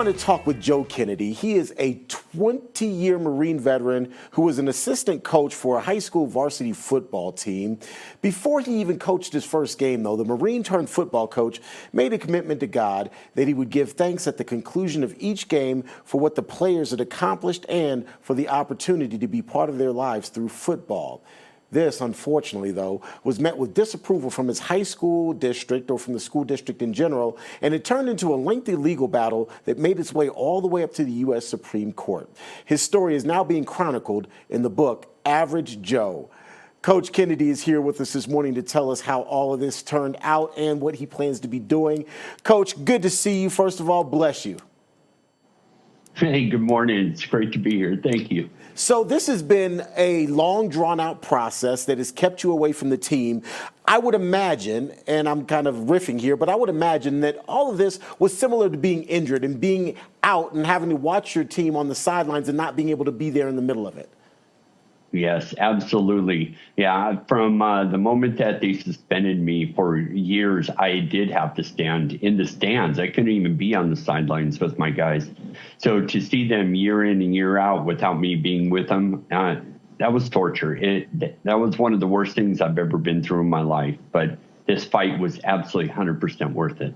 want to talk with Joe Kennedy. He is a 20-year Marine veteran who was an assistant coach for a high school varsity football team. Before he even coached his first game, though, the Marine-turned-football coach made a commitment to God that he would give thanks at the conclusion of each game for what the players had accomplished and for the opportunity to be part of their lives through football. This, unfortunately, though, was met with disapproval from his high school district or from the school district in general, and it turned into a lengthy legal battle that made its way all the way up to the U.S. Supreme Court. His story is now being chronicled in the book, Average Joe. Coach Kennedy is here with us this morning to tell us how all of this turned out and what he plans to be doing. Coach, good to see you. First of all, bless you. Hey, good morning. It's great to be here. Thank you. So this has been a long, drawn-out process that has kept you away from the team. I would imagine, and I'm kind of riffing here, but I would imagine that all of this was similar to being injured and being out and having to watch your team on the sidelines and not being able to be there in the middle of it. Yes, absolutely. Yeah, from the moment that they suspended me for years, I did have to stand in the stands. I couldn't even be on the sidelines with my guys. So to see them year in and year out without me being with them, that was torture. That was one of the worst things I've ever been through in my life. But this fight was absolutely 100% worth it.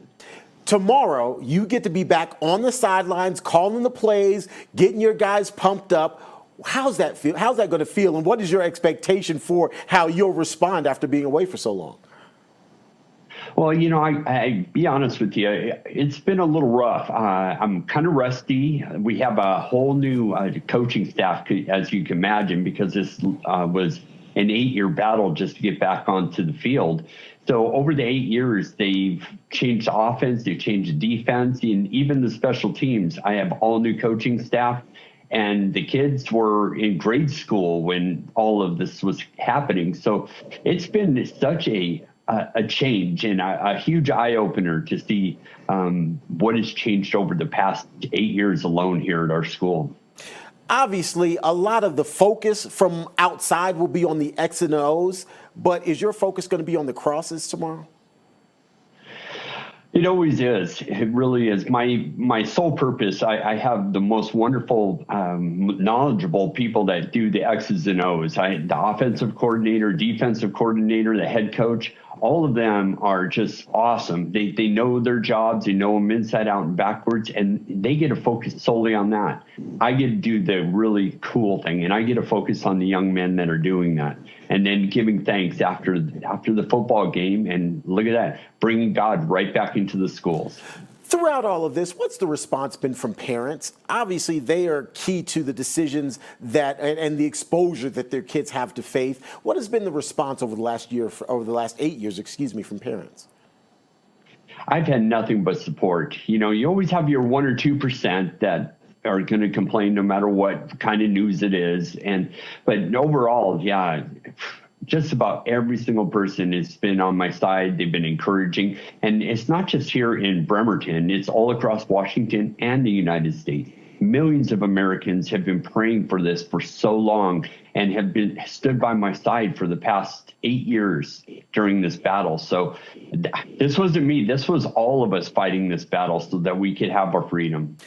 Tomorrow, you get to be back on the sidelines, calling the plays, getting your guys pumped up. How's that feel? How's that going to feel? And what is your expectation for how you'll respond after being away for so long? Well, you know, I be honest with you, it's been a little rough. I'm kind of rusty. We have a whole new coaching staff, as you can imagine, because this was an 8-year battle just to get back onto the field. So over the 8 years, they've changed the offense, they've changed the defense, and even the special teams. I have all new coaching staff. And the kids were in grade school when all of this was happening. So it's been such a change and a huge eye-opener to see what has changed over the past 8 years alone here at our school. Obviously, a lot of the focus from outside will be on the X and O's, but is your focus going to be on the crosses tomorrow? It always is. It really is. My sole purpose, I have the most wonderful, knowledgeable people that do the X's and O's. The offensive coordinator, defensive coordinator, the head coach, all of them are just awesome. They know their jobs. They know them inside out and backwards, and they get to focus solely on that. I get to do the really cool thing, and I get to focus on the young men that are doing that. And then giving thanks after the football game, and look at that, bringing God right back into the schools. Throughout all of this, what's the response been from parents? Obviously, they are key to the decisions that and the exposure that their kids have to faith. What has been the response over the last 8 years, from parents? I've had nothing but support. You know, you always have your 1 or 2% that are going to complain no matter what kind of news it is. But overall, yeah, just about every single person has been on my side. They've been encouraging. And it's not just here in Bremerton. It's all across Washington and the United States. Millions of Americans have been praying for this for so long and have been stood by my side for the past 8 years during this battle. So this wasn't me. This was all of us fighting this battle so that we could have our freedom.